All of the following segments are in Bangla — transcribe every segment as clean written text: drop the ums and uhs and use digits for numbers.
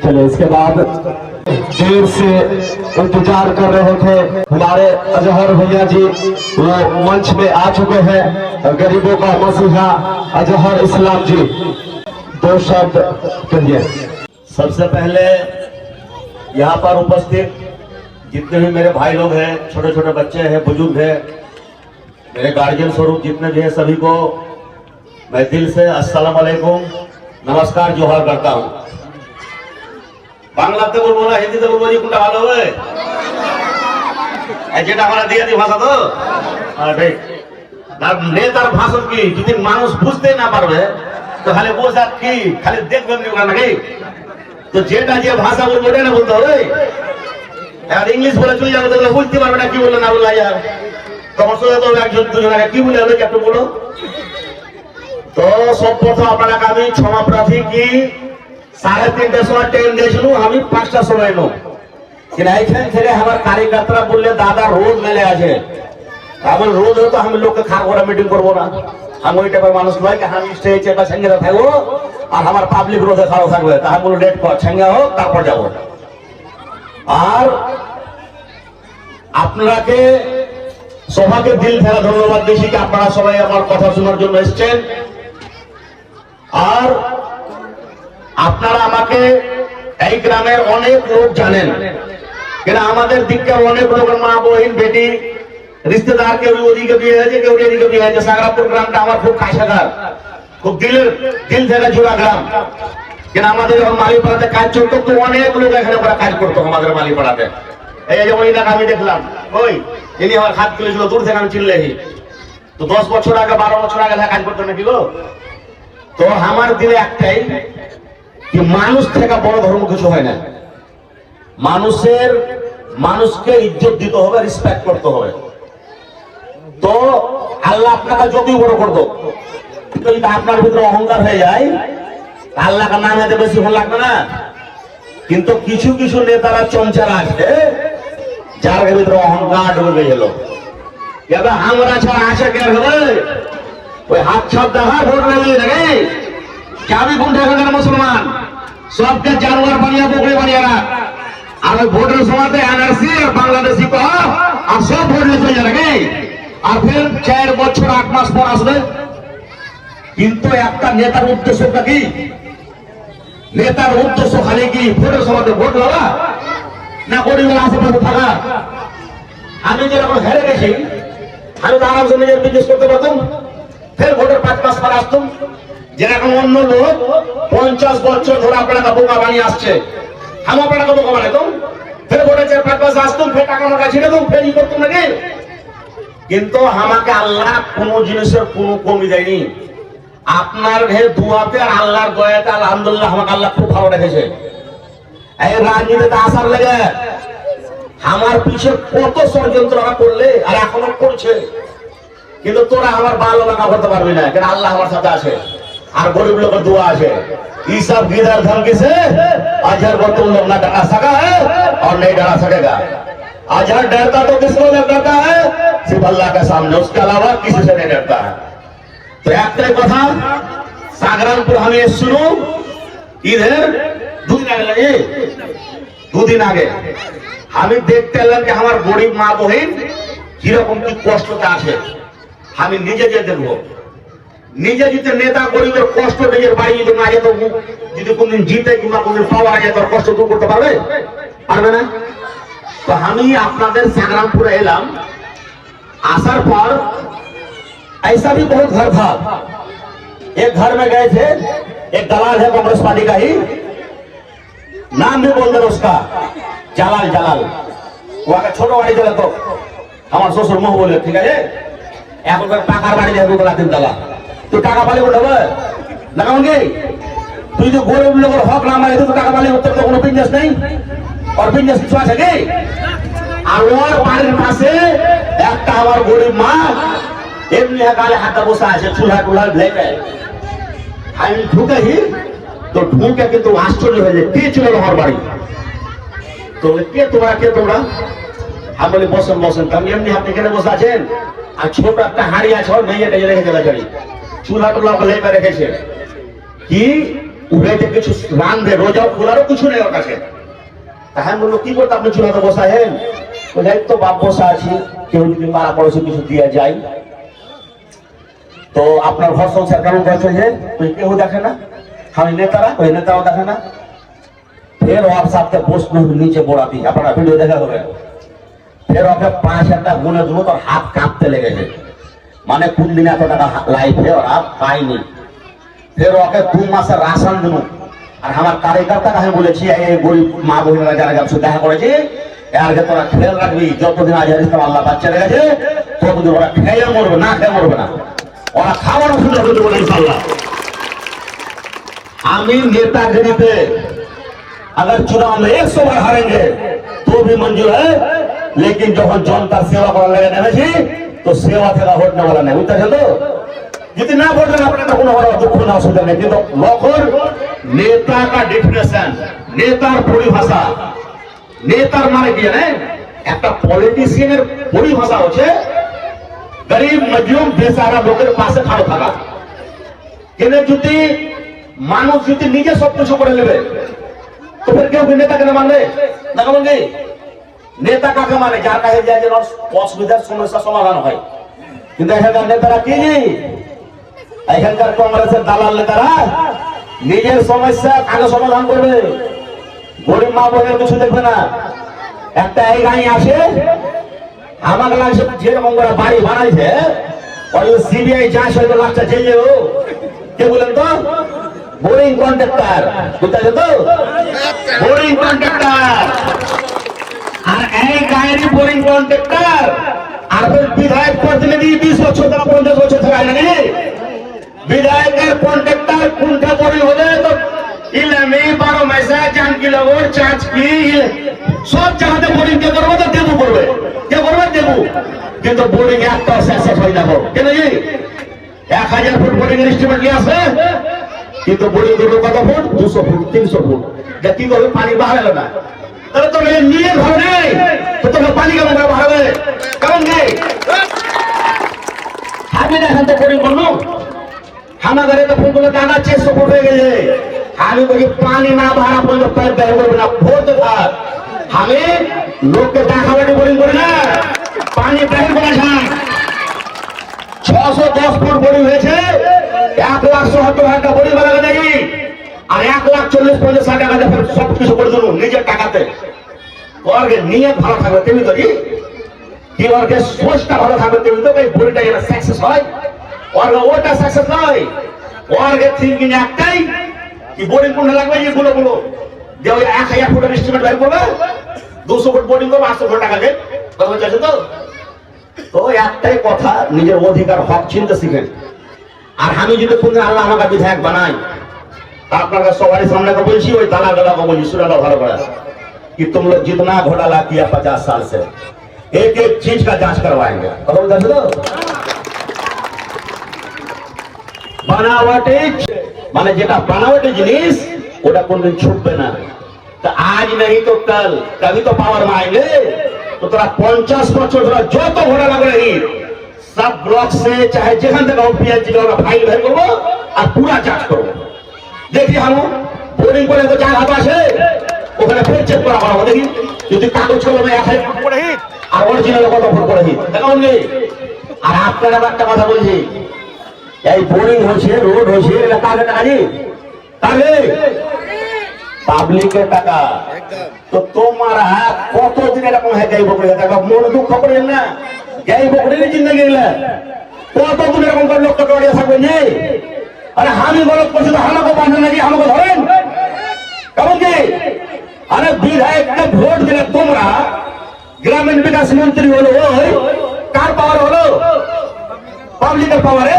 चलो इसके बाद देर से इंतजार कर रहे थे हमारे अजहर भैया जी, वो मंच में आ चुके हैं। गरीबों का मसीहा अजहर इस्लाम जी, दो शब्द कहिए। सबसे पहले यहाँ पर उपस्थित जितने भी मेरे भाई लोग हैं, छोटे छोटे बच्चे हैं, बुजुर्ग हैं, मेरे गार्जियन स्वरूप जितने भी हैं, सभी को मैं दिल से अस्सलाम वालेकुम, नमस्कार, जोहार करता हूँ। বাংলাতে বলবো না হিন্দিতে বলবো, যে কোনটা ভালো হবে? যেটা আমরা দিয়ে দিই ভাষা তো ঠিক। নেতার ভাষণ কি যদি মানুষ বুঝতে না পারবে তো খালি বোঝা কি, খালি দেখবেন নাকি? তো যেটা যে ভাষা বলবো ওটা না বলতে হবে। আর ইংলিশ বলে চলে যাবো তো বুঝতে পারবে না কি বললো না বললো। আর তখন শুনে তো একজন দুজন কি বলে হবে একটু বলো তো। সব প্রথম আপনাকে আমি ক্ষমা প্রার্থী কি 3:30টার সময় ট্রেন গেছিল, আমি 5টার সময় নো কিন্তু এইখান থেকে আমার কারিগররা বললে দাদা রোজ মেলে আছে। এখন রোজ হতো আমি লোককে খারাপ করে মিটিং করবো না, আমি ওই টাইপের মানুষ নয় কি আমি স্টেজে বা সঙ্গে থাকবো আর আমার পাবলিক রোধে খারাপ থাকবে। তাহলে বলো ডেট কর সঙ্গে হোক তারপর যাবো। আর আপনাকে সবাইকে দিল থেকে ধন্যবাদ দিচ্ছি কি আপনারা সবাই আমার কথা শোনার জন্য এসছেন। আর আপনারা আমাকে এই গ্রামের অনেক লোক জানেন, কেন আমাদের দিককার অনেক লোকের মা বহিন বেটি রিশতেদার, কেউ ওদিকে বিয়ে হয়েছে, কেউ এদিকে বিয়ে হয়েছে। সাগরাপুর গ্রামটা আমার খুব কাছাকার, খুব দিল থেকে জোড়া গ্রাম। কেন আমাদের যখন মালিপাড়াতে কাজ চলতো তো অনেক লোক এখানে ওরা কাজ করতো আমাদের মালিপাড়াতে। এই যেমন এলাকা আমি দেখলাম, ওই ইনি আমার হাত তুলেছিল দূর থেকে, আমি চিনলেহি তো 10 বছর আগে 12 বছর আগে কাজ করতো নাকি গো। তো আমার দিলে একটাই কি, মানুষ থেকে বড় ধর্ম কিছু হয় না। মানুষকে ইজ্জত দিতে হবে, রেসপেক্ট করতে হবে। তো আল্লাহ আপনাকে যতই বড় করতো যদি আপনার ভিতরে অহংকার হয়ে যায় আল্লাহকে নাম এতে বেশি ভালো লাগবে না। কিন্তু কিছু কিছু নেতারা চঞ্চলা আছে যার ভিতরে অহংকার ঢুকে গেল, আমরা ছাড়া আছে কে হবে, ওই হাত ছাপ দেখা ভোট লাগিয়ে দেখে যাবি কোনটা এখানে মুসলমান সবকে জানোয়ার বানিয়ে বকরি বানিয়ে রাখ। আর ওই ভোটের সময়তে এনআরসি আর বাংলাদেশি কহ আর সব ভোট নিয়ে চলে যাবে। আর ফের 4 বছর 8 মাস পর আসবে। কিন্তু একটা নেতার উদ্দেশ্যটা কি? নেতার উদ্দেশ্য খালি কি ভোটের সময়তে ভোট লওয়া না গরিবের আশেপাশে থাকা? আমি যেরকম হেরে গেছি আমি তো আরামসে নিজের বিজনেস করতে পারতাম, ফের ভোটের 5 মাস পর আসতাম। যেরকম অন্য লোক 50 বছর ধরে আপনাকে বোকা বানিয়ে আসছে, আমি আপনাকে বোকা বানাইতাম, ফের ভোটে 4-5 মাস আসতাম, ফের টাকা মাকা ছিঁড়ে দাম, ফের ই করতাম নাকি? কিন্তু আমাকে আল্লাহ কোন জিনিসের কোন কমি দেয়নি। আপনার দুয়াতে আর আল্লাহর দয়াতে আলহামদুলিল্লাহ আমাকে আল্লাহ খুব ভালো রেখেছে। এই রাজনীতিতে আসার লেগে আমার পিছে কত ষড়যন্ত্র করলে আর এখনো করছে, কিন্তু তোরা আমার ভালো লাগা করতে পারবি না, কারণ আল্লাহ আমার সাথে আছে আর গরিব লোকের দোয়া আছে। ये सब गिदर धमकी से अजहर को तुम लोग न डरा सका है और नहीं डरा सकेगा। अजहर डरता तो किसको डरता है? सिर्फ अल्लाह के सामने, उसके अलावा किसी से नहीं डरता है। तो एक कथा सागरामपुर हमें सुनो, इधर 2 दिन आगे আমি দেখতে এলাম যে আমার গরিব মা বহিন কিরকম কি কষ্টতে আছে। আমি নিজে যে দেখবো, নিজে যদি নেতা গরিবের কষ্ট নিজের বাড়ি যদি না যেত, যদি কোনদিন জিতে কিংবা কোনদিন পাওয়া যায় তার কষ্ট দূর করতে পারবে? পারবে না। তো আমি আপনাদের সাগরামপুরে এলাম, आसार पर ऐसा भी बहुत घर था। एक घर में गए थे, एक दलाल है कांग्रेस पार्टी का ही, नाम भी बोल दे उसका, জালাল জালাল। ওকে ছোট বাড়ি দিলে তো আমার শ্বশুর মুখ বলে ঠিক আছে, এখন টাকার বাড়ি দেবো বলা 3 তলা, তুই টাকা পালি উঠাবে না কেমন কি? তুই যে গরিব লোকের হক না মারে তো টাকা পালি উঠতে তো কোনো বিজনেস নেই, আর বিজনেস কিছু আছে কি? আর ওর বাড়ির পাশে একটা আমার গরিব মা এমনি গালে হাতে বসে আছে, চুলা টুলা ঢেকে। আমি ঢুকেই তো ঢুকে কিন্তু আশ্চর্য হয়ে যায়, কে ছিল আমার বাড়ি? তো কে তোমরা, কে তোমরা? আমি বলি বসেন বসেন। আমি এমনি আপনি এখানে বসে আছেন আর ছোট একটা হাড়ি আছে, ওর মেয়েটা রেখে গেলে গাড়ি, চুলা টুলা লেপে রেখেছে। কি উড়াইতে কিছু রান্ধে, রোজা খোলারও কিছু নেই ওর কাছে। তাহলে বললো কি করতে আপনি চুলাতে বসাহেন? বলে তো বাপ বসা আছি, কেউ যদি পাড়া পড়োশি কিছু দিয়ে যায়। তো আপনার ঘর সংসার কেমন করছে? যে কেউ দেখে না, আমি নেতারা, ওই নেতাও দেখে না। ফের ওর সাথে প্রশ্ন নিচে বোড়াতি, আপনারা ভিডিও দেখা হবে। ফের ওকে 5,000 টাকা গুনে দেবো, তোর হাত কাঁপতে লেগেছে, মানে কোন দিন এত টাকা লাইফে ওরা পাইনি। ফের ওকে 2 মাসের রাশন দেবো। আর আমার কারিগরটাকে আমি বলেছি, এই গরিব মা বোনেরা যারা যাচ্ছে দেখা করেছি, এরকে তোরা খেয়াল রাখবি, যতদিন আজ আল্লাহ বাচ্চা রেখেছে ততদিন ওরা খেয়ে মরবে না, খেয়ে মরবে না, ওরা খাওয়ানো সুযোগ হতে বলে ইনশাল্লাহ। আমি नेतागिरीতে अगर चुनाव में 100 बार हारेंगे तो भी मंजूर है, लेकिन যখন जनता सेवा করার লাগে নেমেছি তো সেবা থেকে হটনে वाला नहीं, বুঝতে তো? যদি না ভোট দেন আপনার কোনো বড় দুঃখ না অসুবিধা নেই, কিন্তু লখর নেতা का डेफिनेशन, নেতার পরিভাষা, নেতার মানে কি জানেন? একটা পলিটিশিয়ানের পরিভাষা হচ্ছে গরিব মজলুম বেচারা লোকের পাশে খাড়া থাকা। কিন্তু যদি মানুষ যদি নিজে সবকিছু করে নেবে তো ফের কেউ নেতাকে না মানবে না? কেমন কি নেতা কাকে মানে? যার কাছে যায় যে অসুবিধার সমস্যা সমাধান হয়। কিন্তু এখানকার নেতারা কি, এখানকার কংগ্রেসের দালাল নেতারা নিজের সমস্যা কাকে সমাধান করবে? গরিব মা বোনের কিছু দেখবে না। একটা এই গাড়ি আসে, আমাকে লাগছে যেরকম করে বাড়ি বানাইছে, ওই সিবিআই যাচ হয়তো লাগছে জেলেও। কে বলেন তো? বোরিং কন্ট্রাক্টর, বুঝতে তো? Boring contractor. আর এই গাড়ি বোরিং কন্ট্রাক্টর আর ফের বিধায়ক প্রতিনিধি 20 বছর থেকে 50 বছর থেকে আয় নাকি? বিধায়কের কন্ট্রাক্টর কোনটা বোরিং হলে তো ইলামি 12 মাসে জান কি লগর চাচ কি সব জায়গাতে বোরিং কে করবে? তো দেবু করবে। কে করবে? দেবু। কিন্তু বোরিং একটা শেষ হয় না। কেন জি 1000 ফুট বোরিং এস্টিমেট নিয়ে আসে, কিন্তু বোরিং করবে কত ফুট? 200 foot, 300 foot. যা কি করবে? পানি বাড়াবে না। তাহলে তো নিয়ে ঘর নেই, তো তোমরা পানি কেমন করে বাড়াবে? কেমন নেই? আমি দেখেন তো বোরিং করলো, আমার ঘরে তো ফুটবলের দানা 600 ফুট হয়ে গেছে। আমি বলি পানি না ভাড়া পর্যন্ত পাইপ ব্যয় করবে না, ভরতে থাক। আমি লোককে দেখাবাটি বোরিং করি না, পানি ব্যয় করে থাক। 610 ফুট বোরিং হয়েছে, 1,70,000 টাকা বোরিং বানাবে নাকি? আর 1,40,50,000 টাকা সব কিছু করে দেবো নিজের টাকাতে। ওরকে নিয়ে ভালো থাকবে তেমনি তো কি, ওরকে সোচটা ভালো থাকবে তেমনি তো এই বোরিংটা যেন সাকসেস হয়। ওরকে ওটা সাকসেস নয়, ওরকে থিঙ্কিং একটাই কি বোরিং কোনটা লাগবে, এগুলো বলো যে ওই 1000 ফুটের এস্টিমেট বের করবে, 200 ফুট বোরিং করবে, 800 ফুট টাকা দেবে। কথা চাইছে তো? তো একটাই কথা, নিজের অধিকার হক চিনতে শিখেন। আর আমি যদি কোনদিন আল্লাহ আমাকে বিধায়ক বানাই, আপনাকে সবারই সামনে বলছি, ওই দালা গালাকে বলছি, सुना ভালো করে कि तुम लोग जितना घोटाला किया 50 साल से, एक एक चीज का जांच करवाएंगे। কথা বলতে তো? বানাওয়াটি মানে যেটা বানাওয়াটি জিনিস ওটা কোনদিন ছুটবে না। तो आज नहीं तो कल कभी तो पावर में आएंगे। तो তোরা 50 বছর ধরে যত ঘোটালা করে सब ब्लॉक से चाहे যেখান থেকে পিএইচডি আমরা ফাইল বের করবো আর পুরা যাচ করবো। দেখি हम বোরিং করে তো জায়গা আছে ওখানে ফের চেক করা হবে, দেখি যদি কাগজ কলমে 1000 ফুট করে হিট আর অরিজিনাল কত ফুট করে হিট দেখুন নি। আর আপনারা একটা কথা বলছি, এই বোরিং হচ্ছে, রোড হচ্ছে, এটা কাকে টাকা জি? তাহলে পাবলিকের টাকা। তো তোমার হাত কতদিন এরকম হয়ে যাইব করে টাকা মনে দুঃখ করেন না, যাইব করে জিন্দগি গেলে কতদিন এরকম করে লোকটা দৌড়িয়ে থাকবে নি? আরে আমি গলত করছি তো আমাকে বাঁধেন নাকি? আমাকে ধরেন কেমন কি? আরে বিধায়ককে ভোট দিলে তোমরা, গ্রামীণ বিকাশ মন্ত্রী হলো ওই কার পাওয়ার হলো? পাবলিকের পাওয়ারে।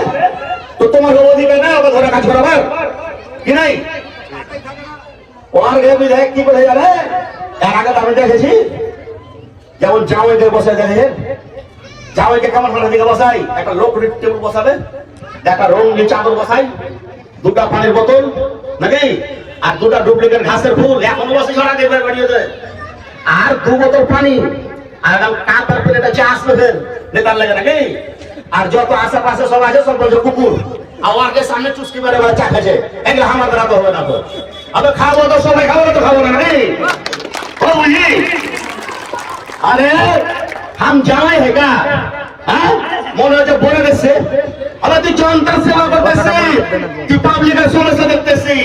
তো তোমার অধিকার না ওকে ধরে কাজ করাবার কি নাই? ওর বিধায়ক কি বলে জানে? এর আগে আমি দেখেছি যেমন জামাইকে বসে দেখেছেন, জামাইকে কেমন ভালো দিকে বসাই, একটা লোক টেবিল বসাবে, একটা রঙিন চাদর বসাই, 2টা পানির বোতল নাকি, আর 2টা ডুপ্লিকেট ঘাসের ফুল এখন বসে ছড়া দেবে বাড়িতে, আর 2 বোতল পানি, আর একটা কাপড় পেলে একটা চা আসবে ফের নেতার লাগে নাকি। আর যত আশেপাশে সব আছে সব বলছে কুকুর, আওয়ারকে সামনে চুস্কি মেরে মেরে চা খাচ্ছে, এগুলো আমার দ্বারা তো হবে না তো। আবে খাবো তো সবাই খাবো, তো খাবো না রে ও বুঝি। अरे हम जाए है क्या? हाँ मोने जो बोले देसे अबे तू जनता सेवा करते सी तू पब्लिक के सोने से देखते सी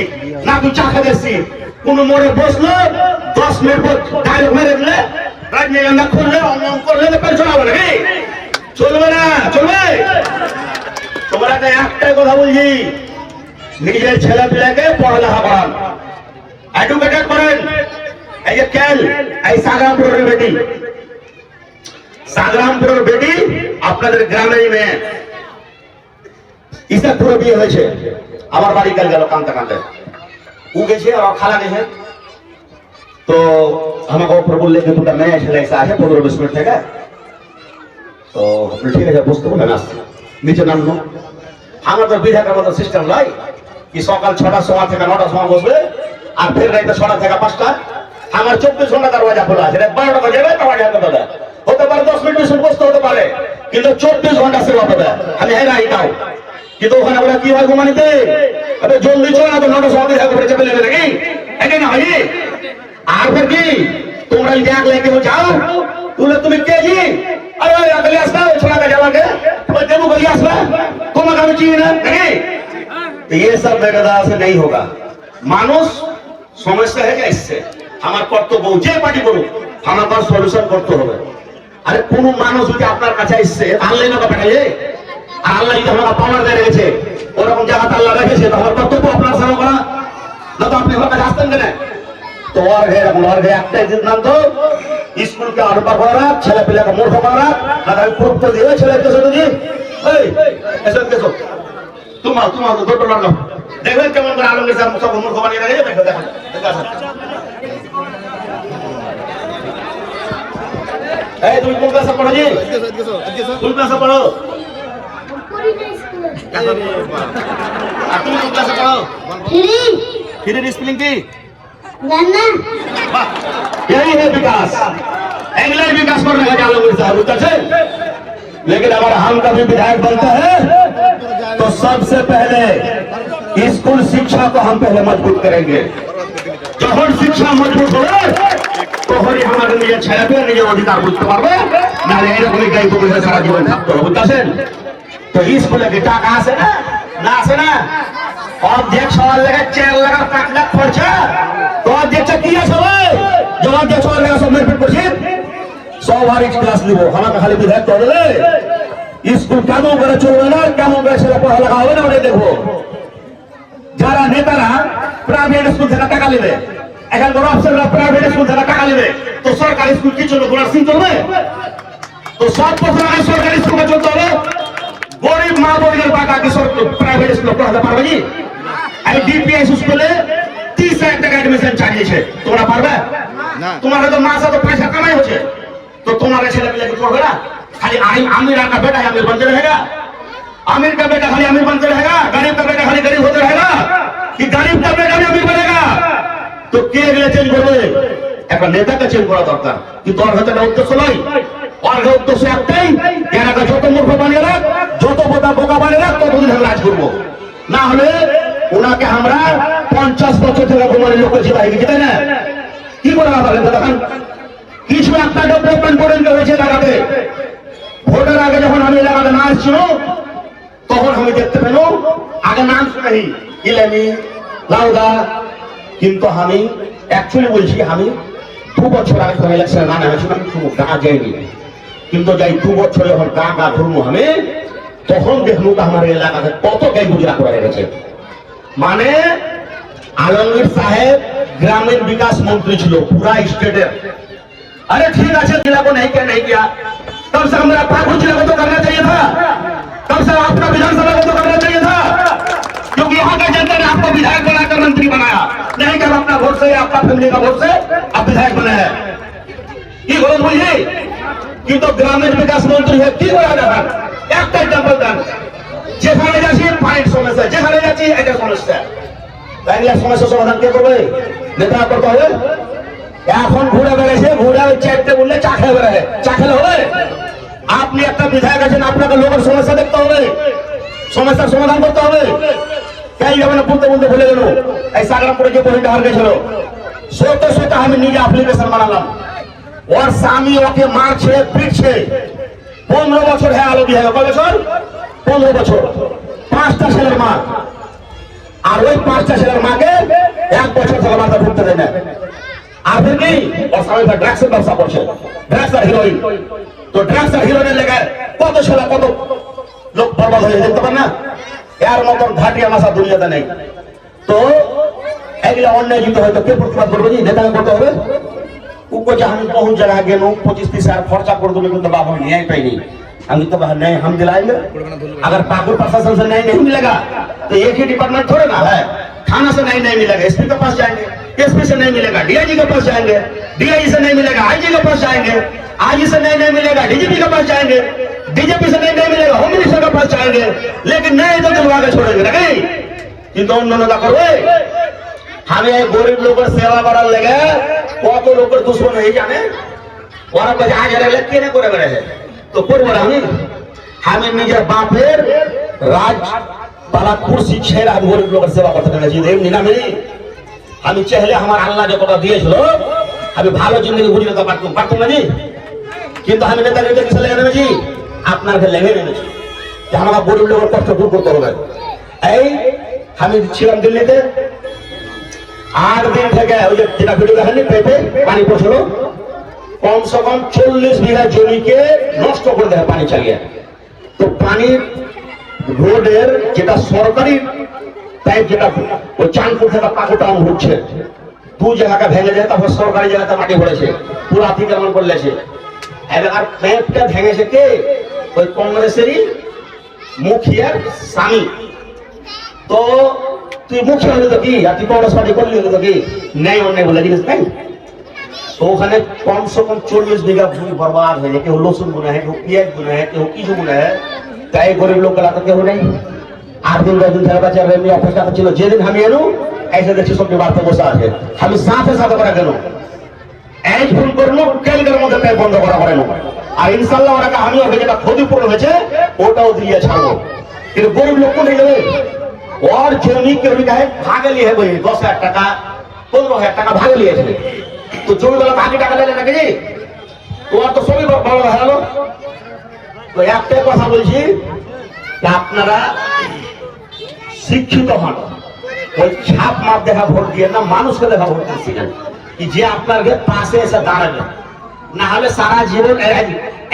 ना तू चाखे देसी कोनो मोरे बसलो 10 मिनट पर डायरेक्ट मेरे ले रजनीगंधा खोल ले और कर ले तो चलाबो নাকি চলবে না চলবে তোমরা তো একটাই কথা বলছি নিজের ছেলে পেলেকে পড়ালেখা করান এডুকেটেড করেন এই যে কেল এই সাগরামপুরের বেটি সাগরামপুরের বেটি আপনাদের গ্রামেই মেয়ে ইসাপুরে বিয়ে হয়েছে আমার বাড়ি কাল গেল কানতে কানতে ও গেছে আর খালা গেছে তো আমাকে উপর বললে যে দুটা মেয়ে ছেলে এসে আসে 15-20 মিনিট থেকে তো ঠিক আছে বুঝতে বললেন আসছে নিচে নামলো আমার তো বিধাটার মতো সিস্টেম নয় কি সকাল 6টার সময় থেকে 9টার সময় বসবে আর ফের রাইতে 6টা থেকে 5টা আমার 24 ঘন্টা দরজা খোলা আছে 12টা বাজে দরজা খোলা হতে পারে 10 মিনিট বেশি বসতে হতে পারে কিন্তু 24 ঘন্টা সেবা হবে আমি হ্যাঁ রাই দাও কিন্তু ওখানে বলে কি হয় ঘুমানিতে আরে জলদি চল না তো 9টার সময় দেখা করে চেপে নেবে নাকি এই না ভাই আর ফের কি তোমরা যদি এক লেগে যাও তুলে তুমি কে জি अरे अगले आसना छोड़ा का जावांगे और देवो गली आसना तुम्हारा काम चाहिए ना नहीं तो ये सब बेगदार से नहीं होगा मानुष समस्या है क्या इससे हमारे কর্তব্য যে পার্টি করুক আমার তার সলিউশন করতে হবে আরে কোন মানুষ যদি আপনার কাছে আসছে আল্লাহ না পাঠাইয়ে আর আল্লাহ যদি আমাকে পাওয়ার দিয়ে রেখেছে ওরকম জায়গাতে আল্লাহ রেখেছে তো আমার কর্তব্য আপনার সেবা করা না তো আপনি আমার কাছে আসতেন কেন তো আর ঘরে একটাই সিদ্ধান্ত স্কুলকে আরম্ভ করা ছেলে পেলেকে মূর্খ করা না তাই গুরুত্ব দিয়ে ছেলে দেশে যদি এই এসব দেশো তোমার তো দুটো লাগলো দেখবেন কেমন করে আলমগীর স্যার সব মূর্খ বানিয়ে রেখেছে দেখো দেখো এই তুমি কোন ক্লাসে পড়ো জি কোন ক্লাসে পড়ো আর তুমি কোন ক্লাসে পড়ো ফ্রি স্পেলিং কি जानना यही है विकास इंग्लैंड विकास करने का चालू होता है लेकिन अगर हम कभी विधायक बनते हैं तो सबसे पहले स्कूल शिक्षा को हम पहले मजबूत करेंगे जब शिक्षा मजबूत हो तो हमारे निजे छेले निजे अधिकार बुझते पारबे ना एरকম গাই বলে সারা জীবন থাকতে হবে বুঝছেন তো স্কুলে কি টাকা আছে না আছে না অধ্যক্ষ সবার লাগা চেয়ার লাগা 5 লাখ খরচা তো অধ্যক্ষ কি আছে ভাই জবাব দিয়ে সবার লাগা সব মেরপেট করছি সবার ক্লাস নিব আমাকে খালি বিধায়ক করলে স্কুল কেমন করে চলবে না কেমন করে ছেলে পড়ালেখা হবে না ওটা দেখবো যারা নেতারা প্রাইভেট স্কুল থেকে টাকা নেবে এখন বড় অফিসাররা প্রাইভেট স্কুল থেকে টাকা নেবে তো সরকারি স্কুল কি চলবে ঘোড়ার সিন চলবে তো সব বছর আগে সরকারি স্কুলে চলতে হবে গরিব মা বোনের টাকা কি প্রাইভেট স্কুলে পড়াতে পারবে কি এই ডিপিএস স্কুলে 30,000 টাকা এডমিশন চাইছে তোমরা পারবে না তোমার তো মাসে তো পয়সা কামাই হচ্ছে তো তোমার ছেলে পেলে কি পড়বে না খালি আমির का बेटा अमीर बनते रहेगा अमीर का बेटा खाली अमीर बनते रहेगा गरीब का बेटा खाली गरीब होते रहेगा कि गरीब का बेटा भी अमीर बनेगा तो কে গেলে চেঞ্জ করবে একটা নেতাকে চেঞ্জ করা দরকার কি তোর হাতে না উদ্দেশ্য নয় আর উদ্দেশ্য একটাই এলাকা যত মূর্খ বানিয়ে রাখ যত বোকা বানিয়ে রাখ ততদিন আমরা রাজ করবো না হলে ওনাকে আমরা 50 বছর থেকে ঘুমানোর লোক জিতাই গেছি তাই না কি করে পারেন দেখেন কিছু একটা ডেভেলপমেন্ট করেন হয়েছে এলাকাতে ভোটের আগে যখন আমি এলাকাতে না আসছিল তখন আমি দেখতে পেল আগে নাম শুনেই ইলামি লাউদা কিন্তু আমি অ্যাকচুয়ালি বলছি আমি 2 বছর আগে যখন ইলেকশনে না নামেছিলাম আমি খুব গা যাইনি কিন্তু যাই 2 বছর যখন গা ঘুরবো আমি তখন দেখলু আমার এলাকাতে কত গাই গুজরা করে গেছে মানে আলমগীর সাহেব গ্রামীণ বিকাশ মন্ত্রী ছিল পুরা স্টেটের अरे ठीक है जिला को नहीं किया तब से हमारा पाकुड़ जिला को तो करना चाहिए था तब से आपका विधानसभा को तो करना चाहिए था क्योंकि यहाँ का जनता ने आपको विधायक बनाकर मंत्री बनाया नहीं कर अपना वोट से आपका फैमिली का वोट से आप विधायक बने हैं ये गलत हुई है कि तो ग्रामीण विकास मंत्री है की बना जाता एक एग्जांपल दें যেখানে যাচ্ছি পানির সমস্যা যেখানে যাচ্ছি এটা সমস্যা তাই সমস্যা সমাধান কে করবে নেতা করতে হবে এখন ঘুরে বেড়েছে ঘুরে চারটে বললে চা খেয়ে বেড়ায় চা খেলে হবে আপনি একটা বিধায়ক আছেন আপনাকে লোকের সমস্যা দেখতে হবে সমস্যার সমাধান করতে হবে। তাই যাবে না বলতে বলতে ভুলে গেল। এই সাগরামপুরে যে বহিটা হার গেছিল, সত্যি আমি নিজে অ্যাপ্লিকেশন বানালাম। ওর স্বামী ওকে মারছে পিটছে, 15 বছর হ্যাঁ আলো দিয়ে গেল। কয় বছর? 15 বছর। 5টা ছেলের মা, আর ওই 5টা ছেলের মাকে 1 বছর থেকে মাথা ঢুকতে দেয় না। আর ফির কি ওর স্বামী ড্রাগসের ব্যবসা করছে, ড্রাগস আর হিরোইন। তো ড্রাগস আর হিরোইনের লেগে কত ছেলে কত লোক বরবাদ হয়ে যেতে পারে না। এর মতন ঘাটিয়া মাসা দুনিয়াতে নেই। তো এগুলো অন্যায় কিন্তু হয়তো কে প্রতিবাদ করবে? নেতা করতে হবে। ऊपर जहाँ बहुत जगह गए 25-30 हजार खर्चा कर दूंगे तो बाबा न्याय पाई नहीं। हम तो न्याय हम दिलाएंगे। अगर पाकुड़ प्रशासन से न्याय नहीं मिलेगा तो एक ही डिपार्टमेंट थोड़े ना है। थाना से नहीं मिलेगा, एसपी के पास जाएंगे, एसपी से नहीं मिलेगा, डीआईजी के पास जाएंगे, डीआईजी से नहीं मिलेगा, आईजी के पास जाएंगे, आईजी से नहीं मिलेगा, डीजीपी के पास जाएंगे, डीजीपी से नहीं मिलेगा, होम मिनिस्टर के पास जाएंगे। लेकिन नहीं तो दिलवा के छोड़ेंगे ना कहीं। কিন্তু অন্য নেতা করবে। আমি এই গরিব লোকের সেবা করার লেগে কত লোকের দুশ্মন হয়ে জানে। ওরা কাছে আজ রেলে কেনে করে বেড়েছে তো করবো না। আমি নিজের বাপের রাজ পালা কুর্সি ছেড়ে আমি গরিব লোকের সেবা করতে পেরেছি। এমনি না আমি চাইলে আমার আল্লাহ যে কথা দিয়েছিল আমি ভালো জিন্দগি বুঝে নিতে পারতাম না। কিন্তু আমি নেতাকে কিসে লেগে নেমেছি? আপনাকে লেগে নেমেছি যে আমাকে গরিব লোকের কষ্ট দূর করতে হবে। এই আমি ছিলাম দিল্লিতে, 8 দিন থেকে ওই যে যেটা ভিডিও দেখেননি পেঁপে পানি পড়ছিল, কমসে কম 40 বিঘা জমিকে নষ্ট করে দেয় পানি চালিয়ে। তো পানির রোডের যেটা সরকারি পাইপ, যেটা ওই চাঁদপুর থেকে পাকুটাউন হচ্ছে, 2 জায়গাটা ভেঙে যায়। তারপর সরকারি জায়গাতে মাটি ভরেছে, পুরো অতিক্রমণ করলেছে। আর পাইপটা ভেঙেছে কে? ওই কংগ্রেসেরই মুখিয়ার স্বামী। তো তুই মুখিয়া হলে তো কি, আর তুই কংগ্রেস পার্টি করলি হলে তো কি, ন্যায় অন্যায় বলে জিনিস তাই। তো ওখানে কমসে কম 40 বিঘা ভূমি বরবাদ হয়ে যায়। কেউ লসুন বুনে হয়, কেউ পেঁয়াজ বুনে হয়, কেউ কিছু বুনে হয়। তাই গরিব লোক গেলা তো কেউ নেই। 8 দিন 10 দিন থেকে বাচ্চা এমনি অপেক্ষা ছিল। যেদিন আমি এলো এসে দেখছি সবজি বাড়তে বসে আছে। আমি সাথে সাথে করে গেল এই ফোন করলো কেলকের মধ্যে তাই বন্ধ করা করে না। আর ইনশাল্লাহ ওরা আমি ওকে যেটা ক্ষতিপূরণ হয়েছে ওটাও দিয়ে ছাড়বো। কিন্তু গরিব লোক কোথায় যাবে? और जमी के भागे लिए है भाई 10,000 টাকা 15,000 টাকা भागे लिए तो जमी वाला भागे টাকা ले लेना जी तो और तो सभी बड़ा হয়ে গেল। তো একটাই কথা বলছি যে আপনারা শিক্ষিত হন, ওই ছাপ মাপ দেখা ভোট দিয়ে না, মানুষকে দেখা ভোট দিচ্ছিলেন কি যে আপনার পাশে এসে দাঁড়াবে। না হলে সারা জীবন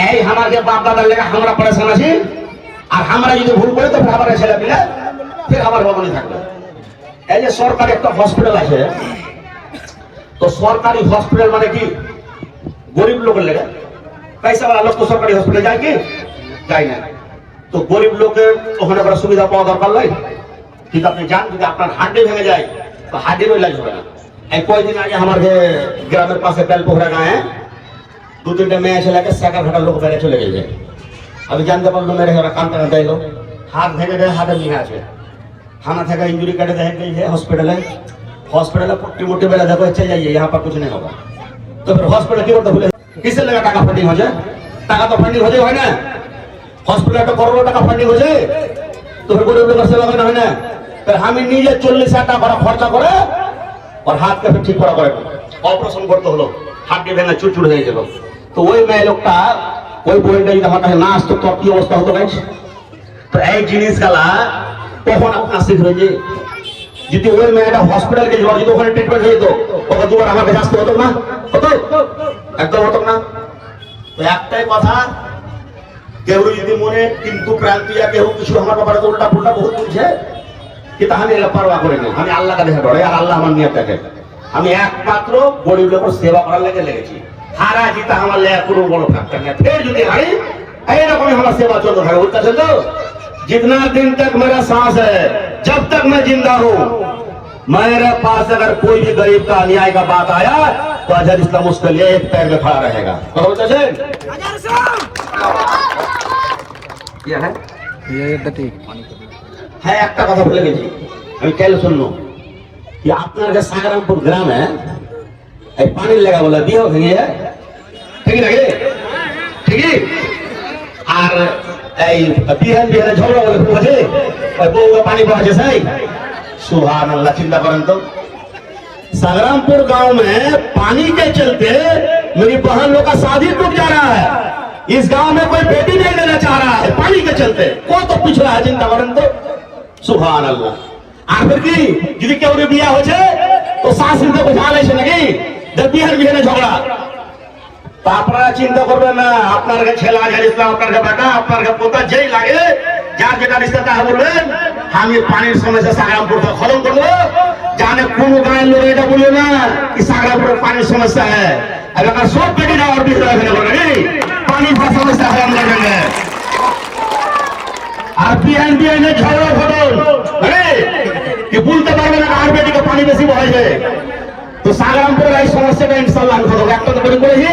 এই আমার বাপ দাদার লেগে আমরা পড়াশোনা আছি, আর আমরা যদি ভুল করি তো আমার ছেলে পিলে फिर আমার বাবুনি থাকবে। এই যে সরকারি একটা হসপিটাল আছে, তো সরকারি হসপিটাল মানে কি গরিব লোকের লেগে, পয়সাওয়ালা লোক তো সরকারি হসপিটাল যায় কি যায় না। তো গরিব লোকের ওখানে বড় সুবিধা পাওয়া দরকার নাই। কিন্তু আপনি জান যদি আপনার হাড্ডি ভেঙে যায় তো হাড্ডিরও ইলাজ হবে না। এই কয়েকদিন আগে আমার গ্রামের পাশে বেলপোখরা গায়ে 2-3টা মেয়ে ছেলেকে সাকার ঘাটার লোক বেড়ে চলে গেছে। আমি জানতে পারলাম মেরে ওরা কানতে কানতে এলো, হাত ভেঙে দেয়, হাতে লিখে আছে। थाना थे इंजरी कार्ड देख गई है, हॉस्पिटल पुट्टी मुट्टी बेला देखो चल जाइए, यहाँ पर कुछ नहीं होगा। तो फिर हॉस्पिटल की बोलते बोले किसे लगा टाका फंडिंग हो जाए? टाका तो फंडिंग हो जाए ना, हॉस्पिटल तो करोड़ों टाका फंडिंग हो जाए। तो फिर गरीब लोग सेवा करना है ना। फिर हम निजे 40,000 টাকা खर्चा करे और हाथ के फिर ठीक करा करे ऑपरेशन करते हलो, हाड्डी भेঙে चुरचुर হয়ে গেল। তো ওই মেয়ে লোকটা ওই বইটা যদি আমার কাছে না আসতো তো কি অবস্থা হতো গাইস? তো এই জিনিসগুলা তখন আপনার শিখবে যে যদি ওই মেয়েটা হসপিটাল কে যদি ওখানে ট্রিটমেন্ট হয়ে যেত ওকে দুবার আমার কাছে আসতে হতো না, হতো? একদম হতো না। তো একটাই কথা, কেউ যদি মনে কিন্তু ক্রান্তিয়া কেউ কিছু আমার ব্যাপারে তো উল্টা পুল্টা বহুত বলছে, কিন্তু আমি এটা পারোয়া করি না। আমি আল্লাহকে দেখে ডরে, আর আল্লাহ আমার নিয়ত দেখে। আমি একমাত্র গরিব লোকের সেবা করার লেগে লেগেছি। হারা জিতা আমার লেগে কোনো বড় ফ্যাক্টর নেই। ফের যদি হারি এইরকমই আমার সেবা চলতে থাকে। বুঝতে তো जितना दिन तक मेरा सांस है, जब तक मैं जिंदा हूँ, मेरे पास अगर कोई भी गरीब का अन्याय का बात आया तो अजहर इस्लाम उसके लिए एक पैर में खड़ा रहेगा। क्या है একটা কথা বলে গেছি আমি, কেন শুনলো कि আপনার যে সাগরামপুর গ্রামে এই পানির লেগা বলে বিয়ে ভেঙে যায়, ঠিক নাকি? ঠিকই। আর এই বিহান বিহানে ঝগড়া বলে বুঝে বউকে पानी बहाजे सही सुभान अल्लाह चिंता करें तो संग्रामपुर गांव में पानी के चलते मेरी बहन लोग का शादी टूट जा रहा है। इस गांव में कोई बेटी नहीं देना चाह रहा है पानी के चलते। को तो पिछड़ा है चिंता करें तो सुभान अल्लाह। आखिर की यदि केउ बिया हो तो शाশুড়ি তো বোঝা লাইছে নাকি বিহান বিহানে ঝগড়া। তো আপনারা চিন্তা করবেন না, আপনার কাছে ছেলে আছে ইসলাম, আপনার কাছে বেটা, আপনার কাছে পোতা, যেই লাগে যার যেটা রিস্তা তা বলবেন আমি পানির সমস্যা সাগরামপুর থেকে খতম করবো। জানে কোন গায়ের লোক এটা বলবে না कि सागरामपुर पानी समस्या है। अगर सब बेटी ना और भी पानी का समस्या है हम लगेंगे আর বিহান বিহানে ঝগড়া ঘটন कि বলতে পারবে না আর বেটিকে পানি বেশি বহাইছে। তো সাগরামপুরের এই সমস্যাটা ইনশাআল্লাহ আমি খতম একটা তো করে করেছি।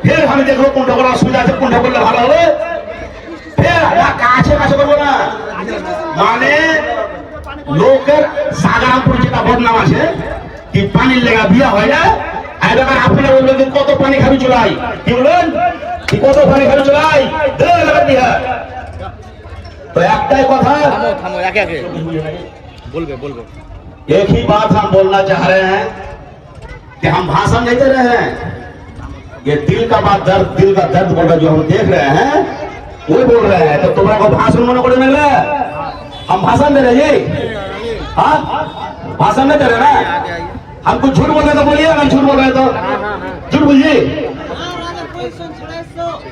फिर हम देखो কোনটা করা অসুবিধা আছে, কোনটা করলে ভালো হবে। फिर কাছে কাছে করবো না, মানে লোকের সাগরামপুর যেটা বদনাম আছে कि পানির লেগা বিয়া হয় না। এবার আপনারা বলবেন যে কত পানি খাবি চলাই, কি বলেন कि কত পানি খাবি চলাই দে লাগা দিয়া। तो একটাই কথা থামো একে একে বলবে বলবে। एक ही बात हम बोलना चाह रहे हैं कि हम भाषण नहीं दे रहे हैं, ये दिल का बात दर्द, दिल का दर्द बोल रहे जो हम देख रहे हैं वो बोल रहे हैं। तो तुम्हारा को भाषण मन को मिल रहा है, हम भाषण दे रहे जी। हाँ भाषण नहीं दे रहे ना, हम कुछ झूठ बोल रहे तो बोलिए, हम झूठ बोल रहे तो झूठ बोलिए।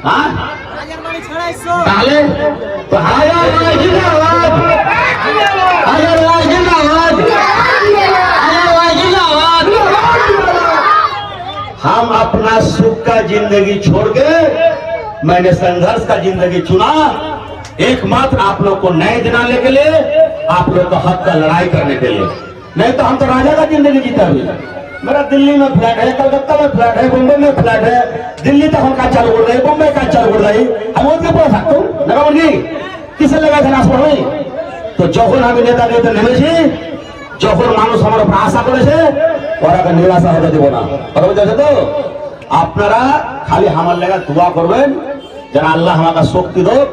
हाँ ताले तो हायर जिंदाबाद, हायर जिंदाबाद, हायर जिंदाबाद। हम अपना सुख का जिंदगी छोड़ के मैंने संघर्ष का जिंदगी चुना, एकमात्र आप लोग को न्याय दिलाने के लिए, आप लोग का हक का लड़ाई करने के लिए। नहीं तो हम तो राजा का जिंदगी जीता हुई। मेरा दिल्ली में फ्लैट है, कलकत्ता में फ्लैट है, मुंबई में फ्लैट है, दिल्ली तक हम का चालू कर रहे, मुंबई का चालू कर रही, हम उसके पढ़ सकते लगाओगी किसे लगा था नाश पढ़ो। तो যখন আমি নেতা নেতা নেমেছি, যখন মানুষ আমার উপর আশা করেছে ওরা নিরাশা হতে দেব না। কথা বুঝতে তো আপনারা খালি আমার লেগা দোয়া করবেন যেন আল্লাহ আমাকে শক্তি দেয়,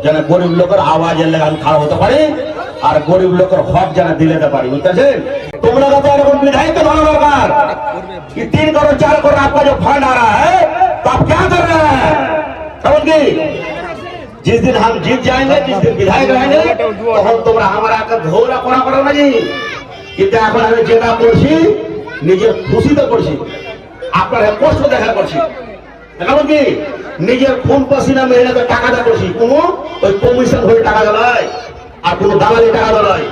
যেন গরিব লোকের আওয়াজের লেগে আমি খাড়া হতে পারি আর গরিব লোকের হক যেন দিলেতে পারি। বুঝতেছেন? তোমরা তো এরকম विधायक तो होना दरकार कि 3 करोड़ 4 करोड़ आपका जो फंड आ रहा है तो आप क्या कर रहे हैं? समझ गई? जिस दिन हम जीत जाएंगे, जिस दिन विधायक रहेंगे তখন তোমরা हमारा का ধোরা করা করো না জি। কিন্তু এখন আমি যেটা করছি নিজের খুশিতে করছি, আপনার কষ্ট দেখা করছি। এখন কি নিজের খুন পসিনা মেহনতে টাকাটা করছি, কোনো ওই কমিশন হয়ে টাকা দেয় আর কোনো দালালি টাকা দেয়।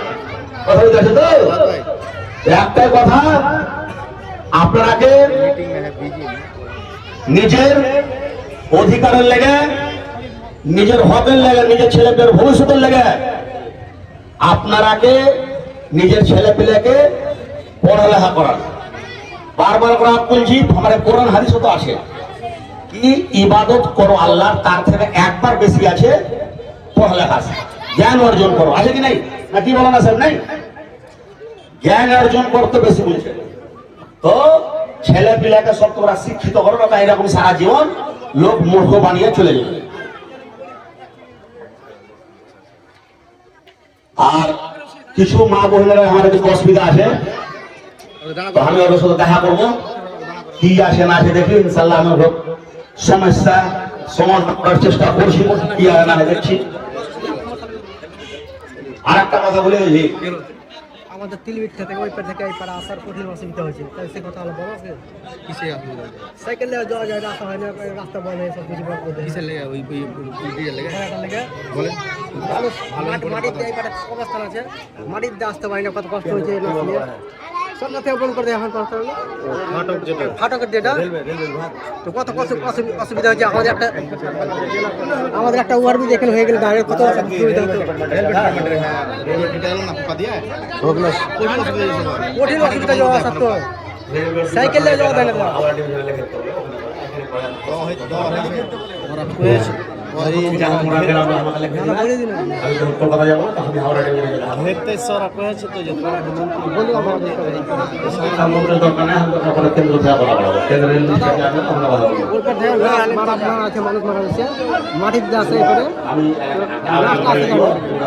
কথা বুঝতে তো একটাই কথা, আপনারাকে নিজের অধিকারের লেগে, নিজের হকের লেগে, নিজের ছেলেপেলের ভবিষ্যতের লেগে আপনারাকে নিজের ছেলে পেলেকে পড়ালেখা করান। বারবার করে বলছি, আমার কোরআন হাদিস তো আছে কি ইবাদত করো আল্লাহ, তার থেকে একবার বেশি আছে পড়ালেখা, জ্ঞান অর্জন করো, আছে কি নাই? না কি বলো না স্যার? নাই, জ্ঞান অর্জন করতে বেশি বলছে। তো ছেলে পিলাকে সব তোমরা শিক্ষিত করো না, এরকম সারা জীবন লোক মূর্খ বানিয়ে চলে যাবে। আর কিছু মা বোনেরা আমার একটু অসুবিধা আছে, তো আমি ওদের সাথে দেখা করবো, কি আছে না আছে দেখি, ইনশাল্লাহ আমি ওর সমস্যা সমাধান করার চেষ্টা করছি, কি আর না দেখছি। আর একটা কথা বলে দিই, আমাদের তিলবিটটা থেকে ওই পার থেকে এই পাড়া আসার কঠিন অসুবিধা হয়েছে, তাই সে কথা হলো বলো আজকে কিসে অসুবিধা? সাইকেলে যাওয়া যায়, রাস্তা হয় না, রাস্তা বন্ধ হয়ে সব কিছু বন্ধ হয়ে কিসের লেগে? ওই ডিজেল লেগে লেগে বলেন। মানুষ মাটিতে এই পাড়া অবস্থান আছে, মাটির দিয়ে আসতে পারি না, কত কষ্ট হয়েছে এই রাস্তা নিয়ে। সরকার থেকে বন্ধ করে দেয় এখন রাস্তা, ফাটকের যেটা, তো কত কষ্ট অসুবিধা হয়েছে। আমাদের একটা ওয়ারবি এখানে হয়ে গেলে দাঁড়িয়ে কত অসুবিধা হতো, কঠিন অসুবিধা যাওয়া আসা, তো সাইকেল যাওয়া যায় না। এটা আমরা গ্রাম আমাকে লিখে দিবেন। আমি যখন কলকাতা যাবো তখন আমি হাওড়া ডিভিশনে যাব। সমুদ্রের দরকার নেই, আমরা তখন কেন্দ্র থেকে বলা বলবো, কেন্দ্রের লিস্টে যাবে আমরা বলা বলবো। ওরপর দেখো মারা আছে, মানুষ মারা গেছে, মাটির দিয়ে আসে এবারে আমি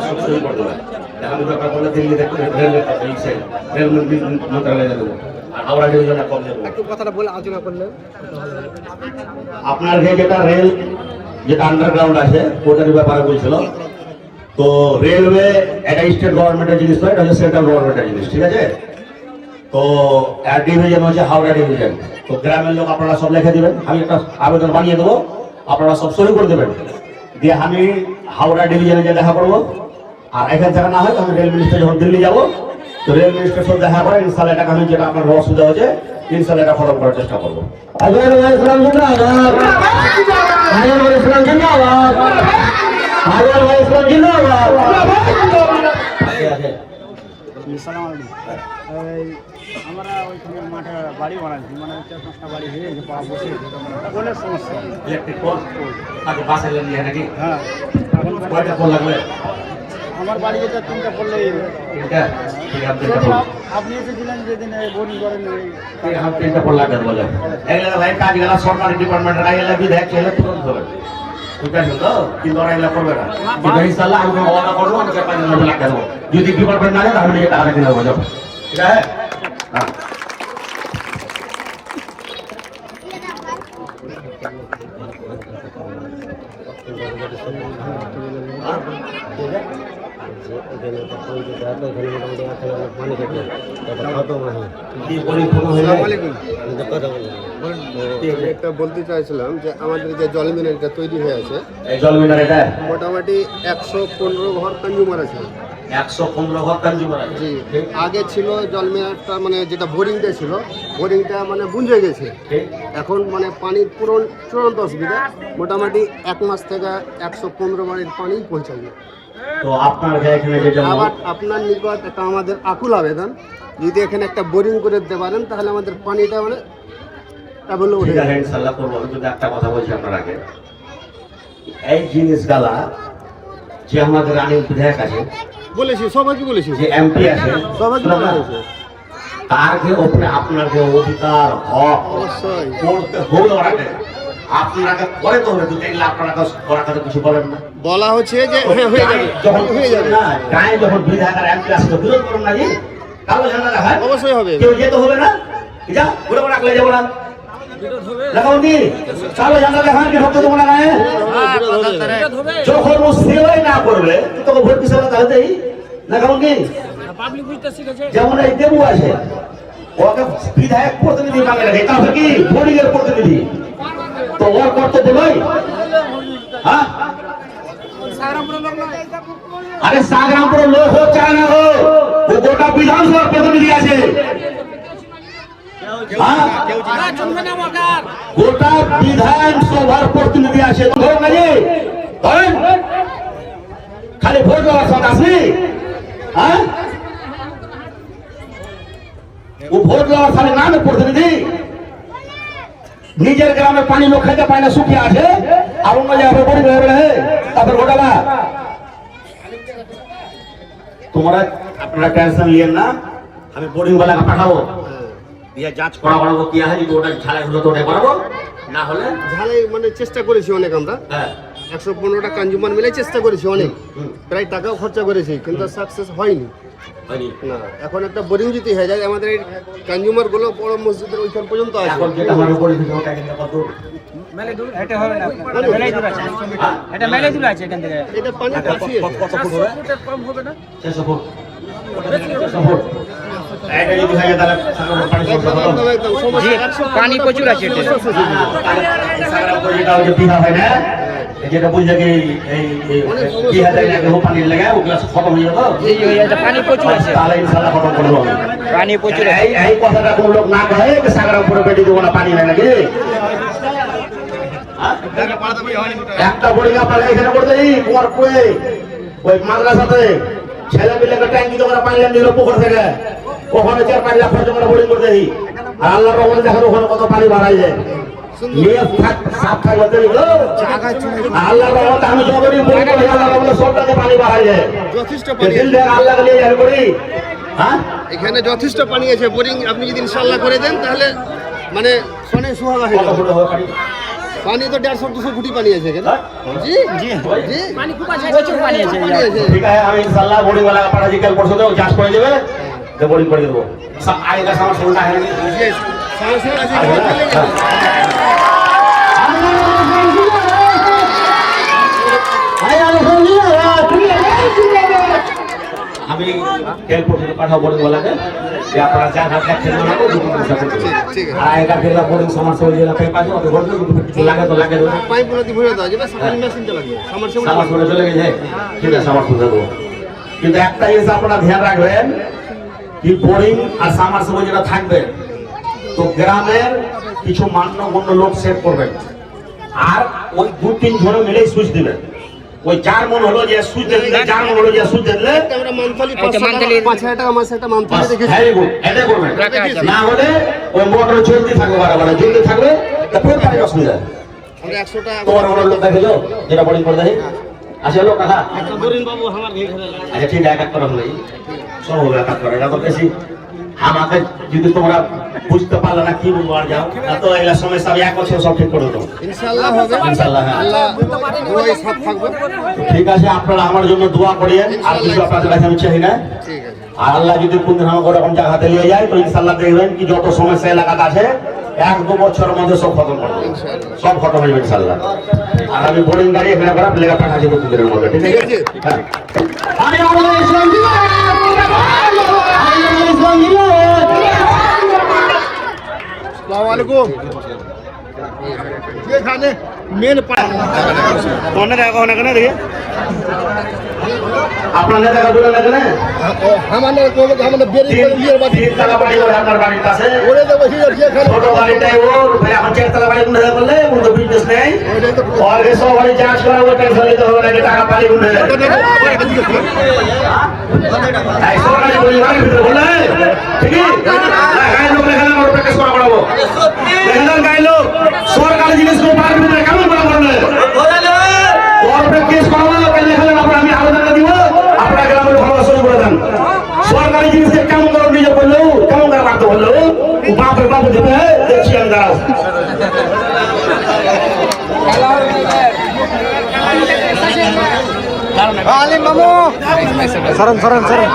সব সই করে দেবেন। আমি দরকার পড়লে দিল্লি থেকে রেল মন্ত্রণালয়ে দেবো, আর হাওড়া ডিভিশনে কম দেবো। একটু কথাটা বলে আলোচনা করলে আপনার যেটা রেল যেটা আন্ডারগ্রাউন্ড আছে ওটার ব্যাপারে বলছিল। তো রেলওয়ে এটা স্টেট গভর্নমেন্টের জিনিস নয়, এটা হচ্ছে সেন্ট্রাল গভর্নমেন্টের জিনিস, ঠিক আছে? তো এক ডিভিশন হচ্ছে হাওড়া ডিভিশন। তো গ্রামের লোক আপনারা সব লিখে দিবেন, আমি একটা আবেদন বানিয়ে দেবো, আপনারা সব সই করে দেবেন, দিয়ে আমি হাওড়া ডিভিশনে গিয়ে দেখা করবো। আর এখান থেকে না হয় তো আমি রেল মিনিস্টার যখন দিল্লি যাবো, তো রেল মিনিস্টার সাথে দেখা করে ইনশাল্লাহ এটা আমি যেটা আপনার অসুবিধা হচ্ছে ইনশাল্লাহ এটা ফলো করার চেষ্টা করবো। আমরা ওইখানে মাঠে বাড়ি বানাচ্ছি, মানে 4-5টা বাড়ি হয়ে গেছে, পাড়া বসে অনেক সমস্যা। ইলেকট্রিক পোল আগে বাসে নিয়ে নাকি? হ্যাঁ, এখন কয়টা পোল লাগবে? আমার বাড়ি যেটা 3টা পড়লেই তিনটা? ঠিক আছে, তিনটা পোল। আপনি এসেছিলেন যেদিন বোরিং করেন हम तीनटा पोल लागবে বলে। এগুলা ভাই কাজগুলা সরকারি ডিপার্টমেন্টের আগে লাগবে, দেখ ছেলে তুরন্ত হবে। ঠিক আছে তো? কিন্তু ওরা এগুলা করবে না। কিন্তু ইনশাআল্লাহ আমি ওয়াদা করবো, আমি 4-5 দিনের লাগবে দেবো। যদি ডিপার্টমেন্ট না যায় তাহলে এটা টাকা কিনে দেবো, যাও। ঠিক আছে? হ্যাঁ। কি বলি কোনো হইলে? একটা বলতে চাইছিলাম যে আমাদের যে জল মিনারটা তৈরি হয়ে আছে এই জল মিনার এটা মোটামুটি 115 ঘর কনজিউমার আছে। 115 ঘর কনজিউমার আছে। জি, আগে ছিল জল মিনারটা, মানে যেটা বোরিংটা ছিল, বোরিংটা মানে বুঝে গেছে। ঠিক? এখন মানে পানির চূড়ান্ত অসুবিধা। মোটামুটি 1 মাস থেকে 115 বাড়ির পানি পৌঁছাবে। তো আপনার এখানে যেটা আবার আপনার নিকট একটা আমাদের আকুল আবেদন, যদি এখানে একটা বোরিং করে দিতে পারেন তাহলে আমাদের পানিটা মানে অ্যাভেলেবল ঠিক হয়ে আছে, যাবে। ইনশাআল্লাহ করবো। আমি যদি একটা কথা বলছি আপনার আগে, এই জিনিসগুলা যে আমাদের রানিং বিধায়ক আছে, বলেছি, সবাইকে বলেছি, যে এমপি আছে, সবাইকে শুনুন না, বলেছি। তার যে ওপরে আপনার যে অধিকার হক অবশ্যই। করতে হলো রাখে, আপনাকে করে তো হবে। যদি এগুলো আপনারা করার কথা কিছু বলেন না, বলা হচ্ছে যে হ্যাঁ হয়ে যাবে, যখন হয়ে যাবে। না গায়ে যখন বিধায়ক আর এমপি আসে তো বিরোধ করুন না, জি কালো ঝান্ডা দেখায়, অবশ্যই হবে। কেউ যেতে হবে না, যা ঘুরে ঘুরে রাখলে যাবো না, লাগাও নি কালো ঝান্ডা দেখান, কি ঢুকতে দেবো না গায়ে। যখন ও সেবাই না করবে তোকে ভোট কিসে তাহলেই না, কারণ কি যেমন এই দেবু আছে, ওকে বিধায়ক প্রতিনিধি বানিয়ে রাখে, তাহলে কি বোর্ডিং এর প্রতিনিধি, তো ওর কর্তব্য নয়? হ্যাঁ, আরে সংগ্রামপুরের লোক হোক চায় না হোক, ও গোটা বিধানসভার প্রতিনিধি আছে। হ্যাঁ? গোটা বিধানসভার প্রতিনিধি আছে, ধরুন না জি, ধরেন খালি ভোট দেওয়ার সময় আসবি। হ্যাঁ, ও ভোট দেওয়ার খালি নামে প্রতিনিধি, নিজের গ্রামে পানি লোক খেতে পায় না, শুকিয়ে আছে, আর অন্য জায়গায় বড়ি হয়ে বেড়ে তারপর ঘোটালা। তোমরা আপনারা টেনশন নিয়েন না, আমি বোর্ডিং বালাকে পাঠাবো, দিয়ে যাচ করা করাবো, কি হয় যদি ওটা ঝালাই হলো তো ওটা করাবো, না হলে ঝালাই মানে চেষ্টা করেছি অনেক, আমরা হ্যাঁ 115টা কনজিউমার মিলে চেষ্টা করেছি অনেক, প্রায় টাকাও খরচা করেছি, কিন্তু সাকসেস হয়নি। হয়নি। না, এখন একটা বোরিং যদি হয়ে যায়, আমাদের এই কনজিউমার গুলো বড় মসজিদের ওইখান পর্যন্ত আছে। এখন যেটা আমার উপরে দিতে ওটা কিন্তু কত? এটা হবে না, মেলাই দূর আছে, এটা মেলাই দূর আছে এখান থেকে। এটা পানি কাছে কত ফুট হবে? কম হবে না? 600 ফুট। 600 ফুট। এটা যদি হয়ে যায় তাহলে সাগরের পানি সমস্যা হলো। পানি প্রচুর আছে এটা। সাগরের যেটা ওই যে বিঘা হয় না, যেটা বুঝলে কি এই বিঘা যায় না, কেউ পানি লাগে ওগুলা খতম হয়ে যাবে। এই হয়ে যাচ্ছে, পানি প্রচুর আছে, তাহলে ইনশাআল্লাহ খতম করবো। পানি প্রচুর আছে। এই কথাটা কোন লোক না কহে যে সাগরের উপরে বেটি দেবো না, পানি নাই নাকি? একটা বোরিং আপনারা এখানে করতে কুমার কুয়ে ওই মাদ্রাসাতে ছেলে পিলেকে ট্যাঙ্কি তো পানি নিল পুকুর থেকে, ওখানে 4-5 লাখ খরচ করে বোরিং করতে আর আল্লাহর রহমতে দেখেন ওখানে কত পানি বাড়াই যায়। নিয়ে সাফ থাকবে তো এগুলো আল্লাহর রহমতে আমি যখনই বলি আল্লাহর রহমতে সবটাতে পানি বাড়াই যায় যথেষ্ট পানি দিল দেখ আল্লাহকে নিয়ে যাবে করি হ্যাঁ এখানে যথেষ্ট পানি আছে বোরিং আপনি যদি ইনশাল্লাহ করে দেন তাহলে মানে সনে সুহাগা হয়ে কত যাবে ফুট হবে পানি পানি তো 150-200 ফুটি পানি আছে এখানে জি জি জি পানি খুব আছে প্রচুর পানি আছে ঠিক আছে আমি ইনশাআল্লাহ বোরিং वाला পাড়া জি কাল পরশু তো চাষ করে দেবে তো বোরিং করে দেবো সব আয়েগা আমার শুননা है সমস্যা আছে আমি তেল পর্যন্ত পাঠাবো বোরিং वालाকে যে আপনারা যা না দেখছেন না তো দুটো পয়সা করতে ঠিক আছে আয়েগা ফেলা বোরিং সমস্যা হয়ে গেলে পাইপ আছে ওদের ঘর থেকে কিছু লাগে তো লাগে দেবে পাইপগুলো দিয়ে ভরে দাও যেটা সামান্য মেশিনটা লাগবে সামান্য সামার করে চলে গেছে ঠিক আছে সামার করে দেবো কিন্তু একটা জিনিস আপনারা ধ্যান রাখবেন কি বোরিং আর সামার সময় যেটা থাকবে তো গ্রামের কিছু মান্যগণ্য লোক সেট করবেন আর ওই 2-3 ঝড়ে মিলে সুইচ দিবেন ওই যার মন হলো যে সুইচ দিলে যার মন হলো যে সুইচ দিলে আমরা মান্থলি 5,000 টাকা মাসে একটা মান্থলি দেখে ভেরি গুড এটা করবেন না হলে ওই মোটর চলতে থাকবে বারবার চলতে থাকবে তারপর পানি অসুবিধা আমরা 100 টাকা তোমার মনে লোক দেখেছো যেটা বোরিং করে দেখি আসে লোক কাকা বরিন বাবু আমার ঘরে লাগে আচ্ছা ঠিক আছে এক করা হলো সব হবে এক করে এটা তো বেশি আমাকে যদি তোমরা বুঝতে পারলে না কি বলবো আর যাও না তো এগুলা সমস্যা আমি 1 বছর সব ঠিক করে দেবো ইনশাআল্লাহ হবে ইনশাআল্লাহ হ্যাঁ আল্লাহ দুয়াই সাথ থাকবে ঠিক আছে আপনারা আমার জন্য দোয়া করিয়েন আর কিছু আপনাদের কাছে আমি চাই না ঠিক আছে আর আল্লাহ যদি কোনদিন আমাকে ওরকম জায়গাতে নিয়ে যায় তো ইনশাআল্লাহ দেখবেন কি যত সমস্যা এলাকাতে আছে 1-2 বছরের মধ্যে সব খতম করবে সব খতম হয়ে যাবে ইনশাআল্লাহ আর আমি বোরিং গাড়ি এখানে করা প্লেগা পাঠাচ্ছি 2 দিনের মধ্যে ঠিক আছে হ্যাঁ আমি আল্লাহ ইসলাম আসসালামু আলাইকুম এখানে মেন কোনে দেখা কোনে কোনে দেখি আপনার নেতা বলে লাগলে আমাদের বেরি করে বিয়ের বাড়ি তিন টাকা বাড়ি করে আপনার বাড়ির কাছে ওরে তো বসে আছে এখানে ছোট গাড়িটাই ওর ভাই আমার 4 টাকা বাড়ি কোন দেখা করলে কোন তো বিজনেস নেই আর এসব বাড়ি চার্জ করা ওটা টেনশন নিতে হবে না যে টাকা পালি কোন এই সরকারি পরিবারের ভিতরে বলে ঠিক আছে গায়ে লোক এখানে আমার প্র্যাকটিস করা পড়াবো এখানে গায়ে লোক সরকারি জিনিস করে পার ভিতরে কেমন করা পড়বে ওর প্র্যাকটিস করাবো কেন এখানে আপনারা আমি আবেদন দিব আপনারা গ্রামের ভালোবাসা শুরু করে দেন সরকারি জিনিসকে কেমন করে নিজে করলো কেমন করে রাখতে বললো বাপের বাবু দেবে দেখছি আমি দাঁড়াও আলিম মামু সরন সরন সরন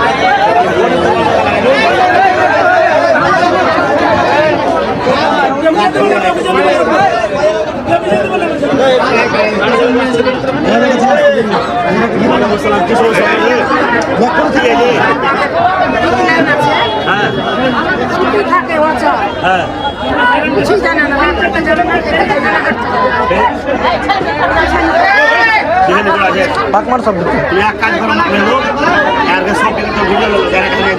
বাকমান সব তুমি এক কাজ করো মানে লোক আর সব কিছু তো ভিডিও লোক যারা করে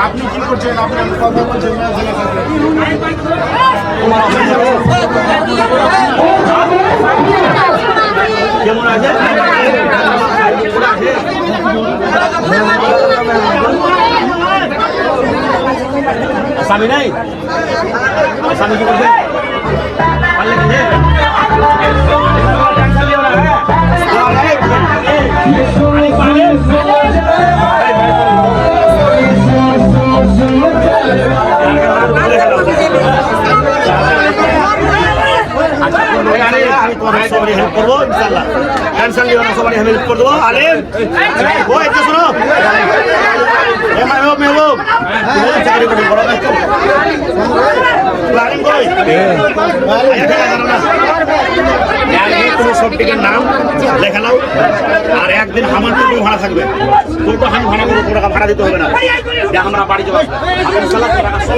আপনি কি করছেন আপনার কথা বলছেন কেমন আছে স্বামী নাই স্বামী কি করছে পারলে আমি তোমার সবারই হেল্প করবো ইনশাআল্লাহ টেনশন নিও না সবারই হেল্প করে দেবো আলিম ও একটু শোনো এ মাহবুব মাহবুব তুমি চাকরি করে বড় একটু প্ল্যানিং কই তুমি সব টিকের নাম লেখা নাও আর একদিন আমার টোটো ভাড়া থাকবে টোটো আমি ভাড়া করবো কোনো টাকা ভাড়া দিতে হবে না যে আমরা বাড়ি যাবো আমি ইনশাআল্লাহ টাকা সব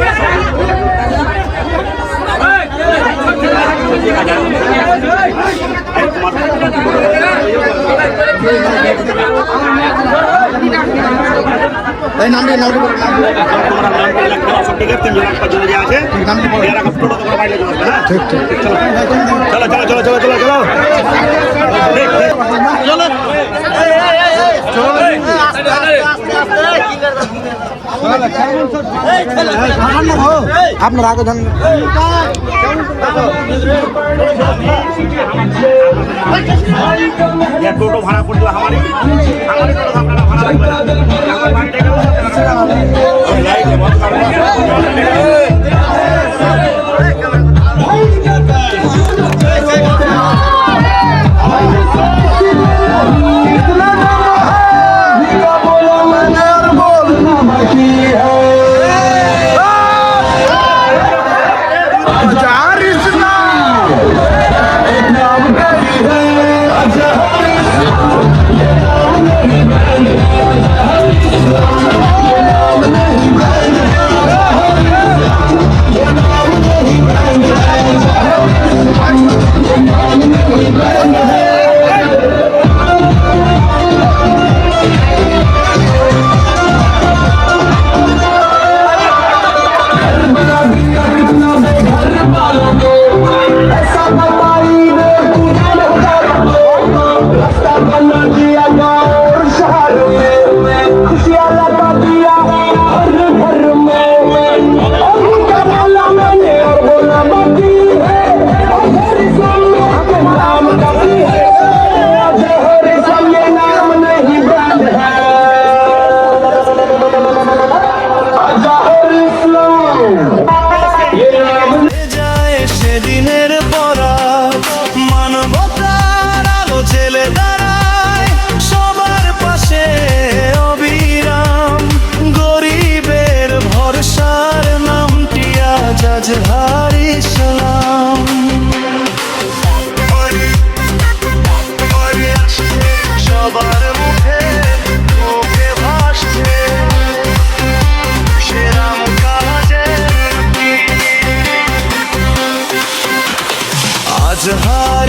চলো চলো চলো চলো চলো চলো আপনার আগে ধান ये टोटो भाड़ा पड़ दिया हमारी टोटो भाड़ा আজহার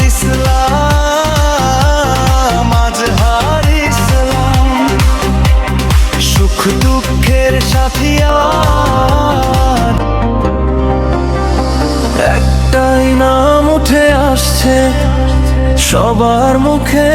ইসলাম সুখ দুঃখের সাথিয়া একটাই নাম উঠে আসছে সবার মুখে